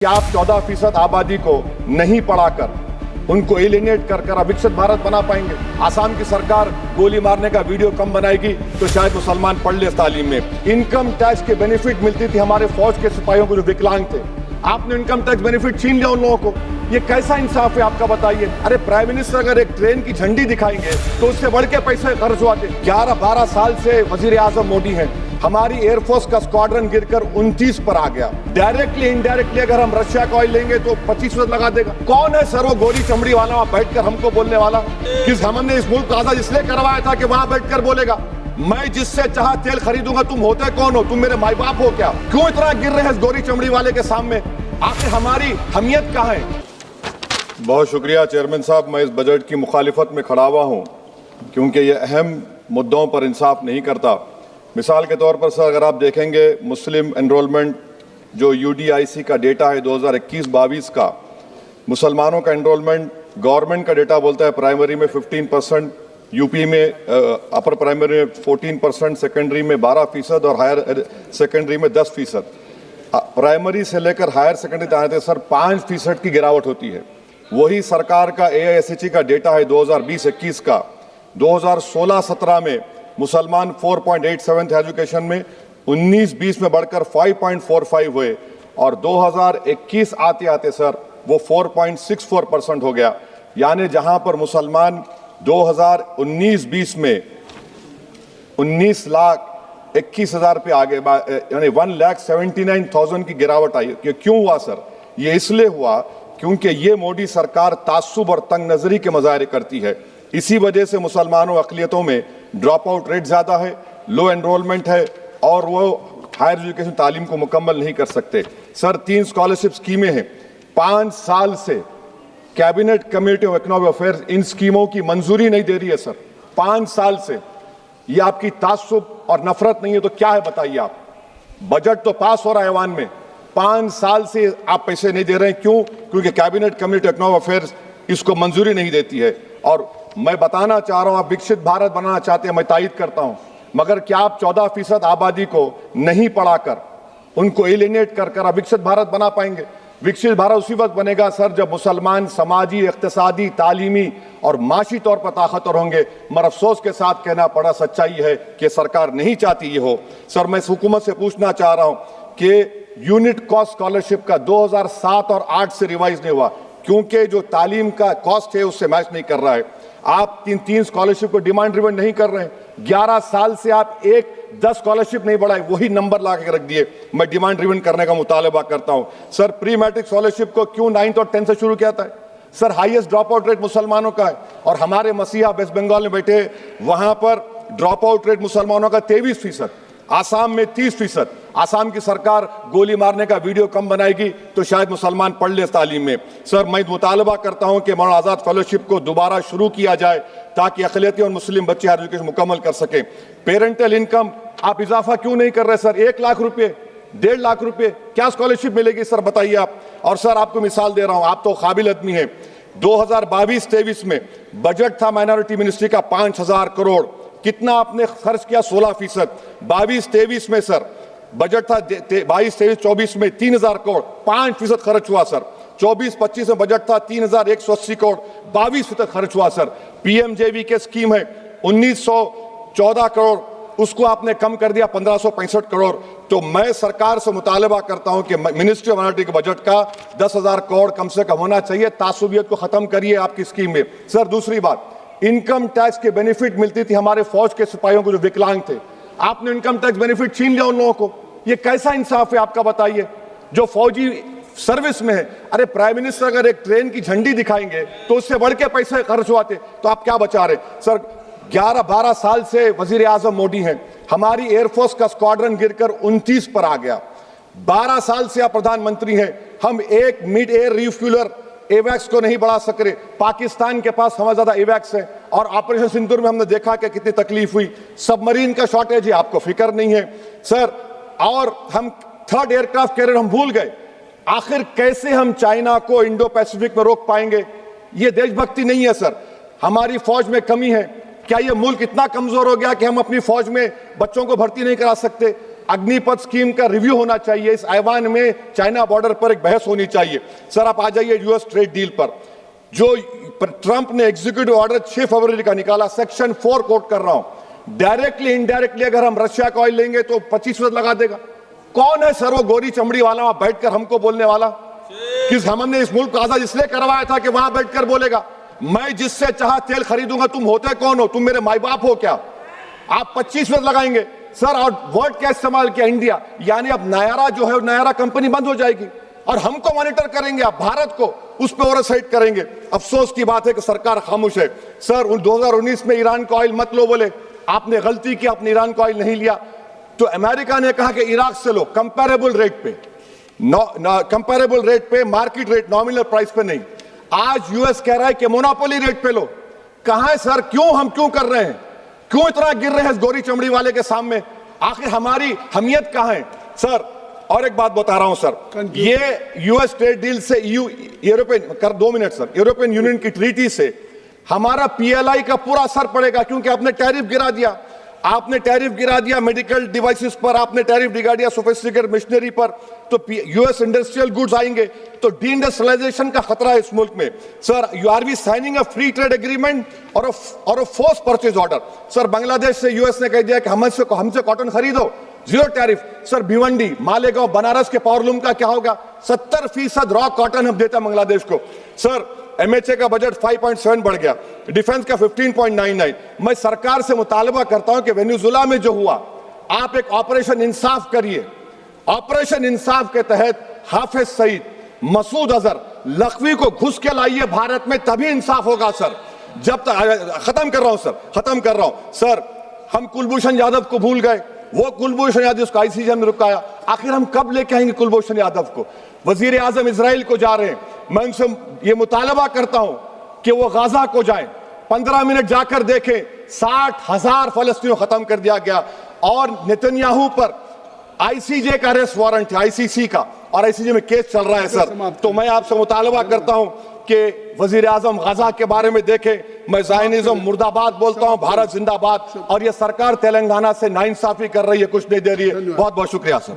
कि आप 14% आबादी को नहीं पढ़ाकर उनको एलिनेट कर विकसित भारत बना पाएंगे। आसाम की सरकार गोली मारने का वीडियो कम बनाएगी तो शायद मुसलमान पढ़ ले इस तालीम में। इनकम टैक्स के बेनिफिट मिलती थी हमारे फौज के सिपाहियों को जो विकलांग थे, आपने इनकम टैक्स बेनिफिट छीन लिया उन लोगों को। ये कैसा इंसाफ है आपका, बताइए। अरे प्राइम मिनिस्टर अगर एक ट्रेन की झंडी दिखाएंगे तो उससे बढ़ के पैसे खर्च हुआ। 11-12 साल से वजीर आजम मोदी हैं, हमारी एयरफोर्स का स्क्वाड्रन गिरकर 29 पर आ गया। डायरेक्टली इनडायरेक्टली अगर हम रशिया का ऑयल लेंगे तो 25% लगा देगा। कौन है सर वो गोरी चमड़ी वाला वहां बैठकर हमको बोलने वाला? किस हमने इस मुल्क को आजाद इसलिए करवाया था कि वहां बैठकर बोलेगा मैं जिससे चाह तेल खरीदूंगा। तुम होते कौन हो? तुम मेरे माई बाप हो क्या? क्यों इतना गिर रहे हैं इस गोरी चमड़ी वाले के सामने? आखिर हमारी हमियत कहाँ है? बहुत शुक्रिया चेयरमैन साहब, मैं इस बजट की मुखालिफत में खड़ा हुआ हूँ क्योंकि ये अहम मुद्दों पर इंसाफ नहीं करता। मिसाल के तौर पर सर अगर आप देखेंगे मुस्लिम एनरोलमेंट जो UDIC का डेटा है 2021-22 का, मुसलमानों का एनरोलमेंट गवर्नमेंट का डेटा बोलता है प्राइमरी में 15%, यूपी में अपर प्राइमरी में 14%, सेकेंडरी में 12% और हायर सेकेंडरी में 10%। प्राइमरी से लेकर हायर सेकेंडरी तक आते सर 5% की गिरावट होती है। वही सरकार का AISHE का डेटा है 2020-21 का, 2016-17 में मुसलमान 4.87 थे एजुकेशन में, 19-20 में बढ़कर 5.45 हुए और 2021 आते आते सर वो 4.64% हो गया। यानी जहां पर मुसलमान 2019-20 में 19,21,000 पे आगे, यानी 1,79,000 की गिरावट आई। ये क्यों हुआ सर? ये इसलिए हुआ क्योंकि ये मोदी सरकार तासुब और तंग नजरी के मुजाहरे करती है। इसी वजह से मुसलमानों अक़लियतों में ड्रॉप आउट रेट ज़्यादा है, लो एनरोलमेंट है और वो हायर एजुकेशन तालीम को मुकम्मल नहीं कर सकते। सर 3 स्कॉलरशिप स्कीमें हैं, 5 साल से cabinet committee of economic affairs in स्कीमों की मंजूरी नहीं दे रही है सर। 5 साल से ये आपकी तासुब और नफरत नहीं है तो क्या है बताइए आप? बजट तो पास हो रहा है ऐवान में, 5 साल से आप पैसे नहीं दे रहे हैं। क्यों? क्योंकि cabinet committee of economic affairs इसको मंजूरी नहीं देती है। और मैं बताना चाह रहा हूं, आप विकसित भारत बनाना चाहते हैं, मैं तायद करता हूं, मगर क्या आप 14% आबादी को नहीं पढ़ाकर उनको एलिनेट कर विकसित भारत बना पाएंगे? विकसित भारत उसी वक्त बनेगा सर जब मुसलमान समाजी, इक्तिसादी, तालीमी और माशी तौर पर ताकतवर होंगे। मगर अफसोस के साथ कहना पड़ा, सच्चाई है कि सरकार नहीं चाहती ये हो। सर मैं इस हुकूमत से पूछना चाह रहा हूं कि यूनिट कॉस्ट स्कॉलरशिप का 2007 और 8 से रिवाइज नहीं हुआ क्योंकि जो तालीम का कॉस्ट है उससे मैच नहीं कर रहा है। आप 3 स्कॉलरशिप को डिमांड ड्रिवन नहीं कर रहे हैं। 11 साल से आप 10 स्कॉलरशिप नहीं बढ़ाए, वही नंबर ला के रख दिए। मैं डिमांड ड्रिवन करने का मुतालबा करता हूं। सर प्री मैट्रिक स्कॉलरशिप को क्यों 9th और 10th से शुरू किया था? Sir highest drop out rate मुसलमानों का है और हमारे मसीहा वेस्ट बंगाल में बैठे, वहां पर ड्रॉप आउट रेट मुसलमानों का 23%, आसाम में 30%। आसाम की सरकार गोली मारने का वीडियो कम बनाएगी तो शायद मुसलमान पढ़ ले इस तालीम में। सर मैं मुतालबा करता हूं कि मौलाना आजाद फेलोशिप को दोबारा शुरू किया जाए ताकि अक़लियती और मुस्लिम बच्चे हायर एजुकेशन मुकम्मल कर सकें। पेरेंटल इनकम आप इजाफा क्यों नहीं कर रहे सर? 1 लाख रुपए, 1.5 लाख रुपए क्या स्कॉलरशिप मिलेगी सर, बताइए आप। और सर आपको मिसाल दे रहा हूं, आप तो काबिल आदमी हैं। 2022-23 में बजट था माइनॉरिटी मिनिस्ट्री का 5,000 करोड़, कितना आपने खर्च किया? 16%। 22-23 में सर बजट था 22-23-24 में 3,000 करोड़, 5% खर्च हुआ सर। 24-25 में बजट था 3,180 करोड़, 22% खर्च हुआ सर। PMJV के स्कीम है 1,914 करोड़, उसको आपने कम कर दिया 1,565 करोड़। तो मैं सरकार से मुतालबा करता हूं कि मिनिस्ट्री ऑफ माइनॉरिटी के बजट का 10,000 करोड़ कम से कम होना चाहिए। तासुबियत को खत्म करिए आपकी स्कीम में। सर दूसरी बात, इनकम टैक्स के बेनिफिट मिलती थी हमारे फौज के सिपाहियों को जो विकलांग थे, आपने इनकम टैक्स बेनिफिट छीन लिया उन लोगों को। ये कैसा इंसाफ है आपका, बताइए, जो फौजी सर्विस में है। अरे प्राइम मिनिस्टर अगर एक ट्रेन की झंडी दिखाएंगे तो उससे बढ़ के पैसे खर्च हुआ थे, तो आप क्या बचा रहे सर? 11-12 साल से वजीर आजम मोदी हैं, हमारी एयरफोर्स का स्क्वाड्रन गिरकर 29 पर आ गया। 12 साल से आप प्रधानमंत्री हैं, हम एक मिड एयर रिफ्यूलर एवैक्स को नहीं बढ़ा सक रहे। पाकिस्तान के पास हमें ज्यादा एवैक्स है और ऑपरेशन सिंदूर में हमने देखा कि कितनी तकलीफ हुई। सबमरीन का शॉर्टेज है, आपको फिक्र नहीं है सर। और हम 3rd एयरक्राफ्ट कैरियर हम भूल गए। आखिर कैसे हम चाइना को इंडो पैसिफिक में रोक पाएंगे? ये देशभक्ति नहीं है सर। हमारी फौज में कमी है। क्या ये मुल्क इतना कमजोर हो गया कि हम अपनी फौज में बच्चों को भर्ती नहीं करा सकते? अग्निपथ स्कीम का रिव्यू होना चाहिए। इस ऐवान में चाइना बॉर्डर पर एक बहस होनी चाहिए। सर आप आ जाइए यूएस ट्रेड डील पर, जो ट्रंप ने एग्जीक्यूटिव ऑर्डर 6 फरवरी का निकाला, सेक्शन 4 कोट कर रहा हूं, डायरेक्टली इनडायरेक्टली अगर हम रशिया का ऑयल लेंगे तो 25% लगा देगा। कौन है सर वो गोरी चमड़ी वाला वहां बैठकर हमको बोलने वाला? किस हमने इस मुल्क को आजाद इसलिए करवाया था कि वहां बैठकर बोलेगा मैं जिससे चाह तेल खरीदूंगा। तुम होते कौन हो? तुम मेरे माई बाप हो क्या? आप 25% लगाएंगे सर। और वर्ड क्या इस्तेमाल किया? इंडिया, यानी अब नायारा जो है नायारा कंपनी बंद हो जाएगी और हमको मॉनिटर करेंगे, आप भारत को उस पर ओवरसाइट करेंगे। अफसोस की बात है कि सरकार खामोश है। सर 2019 में ईरान का ऑयल मत लो बोले, आपने गलती की, आपने ईरान का ऑयल नहीं लिया। तो अमेरिका ने कहा कि इराक से लो, कंपेरेबल रेट पे, कंपेरेबल रेट पे, मार्केट रेट, नॉमिनल प्राइस पे नहीं। आज यूएस कह रहा है कि मोनोपोली रेट पे लो। कहां है सर? हम क्यों कर रहे हैं? क्यों इतना गिर रहे हैं इस गोरी चमड़ी वाले के सामने? आखिर हमारी हमियत कहां है सर? और एक बात बता रहा हूं सर, ये यूएस ट्रेड डील से यूरोपियन कर 2 मिनट सर, यूरोपियन यूनियन की ट्रीटी से हमारा पीएलआई का पूरा असर पड़ेगा, क्योंकि आपने टैरिफ गिरा दिया। आपने टैरिफ गिरा दिया मेडिकल डिवाइसेस पर, आपने टैरिफ गिरा दिया सोफिस्टिकेटेड मशीनरी पर, तो यूएस इंडस्ट्रियल गुड्स आएंगे, तो डी इंडस्ट्रियलाइजेशन का खतरा है इस मुल्क में। Sir you are we signing a free trade agreement और a force purchase order. Sir Bangladesh से यूएस ने कह दिया कि हमसे कॉटन खरीदो, 0 टैरिफ। सर भिवंडी, मालेगांव, बनारस के पावरलूम का क्या होगा? 70% रॉ कॉटन हम देते हैं बांग्लादेश को। सर एमएचए का बजट 5.7 बढ़ गया, डिफेंस का 15.99। मैं सरकार से मुतालबा करता हूं कि वेनेजुएला में जो हुआ, आप एक ऑपरेशन इंसाफ करिए। ऑपरेशन इंसाफ के तहत हाफिज सईद, मसूद अजहर, लखवी को घुस के लाइए भारत में, तभी इंसाफ होगा सर। जब तक खत्म कर रहा हूं सर, हम कुलभूषण यादव को भूल गए। वो कुलभूषण यादव उसको आईसीजे में रुकाया। आखिर हम कब लेके आएंगे कुलभूषण यादव को? वजीर आजम इजराइल को जा रहे हैं, मैं उनसे ये मुतालबा करता हूं कि वो गाजा को जाएं, 15 मिनट जाकर देखें, 60,000 फलस्तीनियों खत्म कर दिया गया। और नेतन्याहू पर आईसीजे का अरेस्ट वारंट है, आईसीसी का, और आईसीजे में केस चल रहा है सर। तो मैं आपसे मुतालबा करता हूं कि वजीर आजम गाजा के बारे में देखें। मैं ज़ायनिज़्म मुर्दाबाद बोलता हूं, भारत जिंदाबाद। और ये सरकार तेलंगाना से नाइंसाफी कर रही है, कुछ नहीं दे रही है। बहुत बहुत शुक्रिया सर।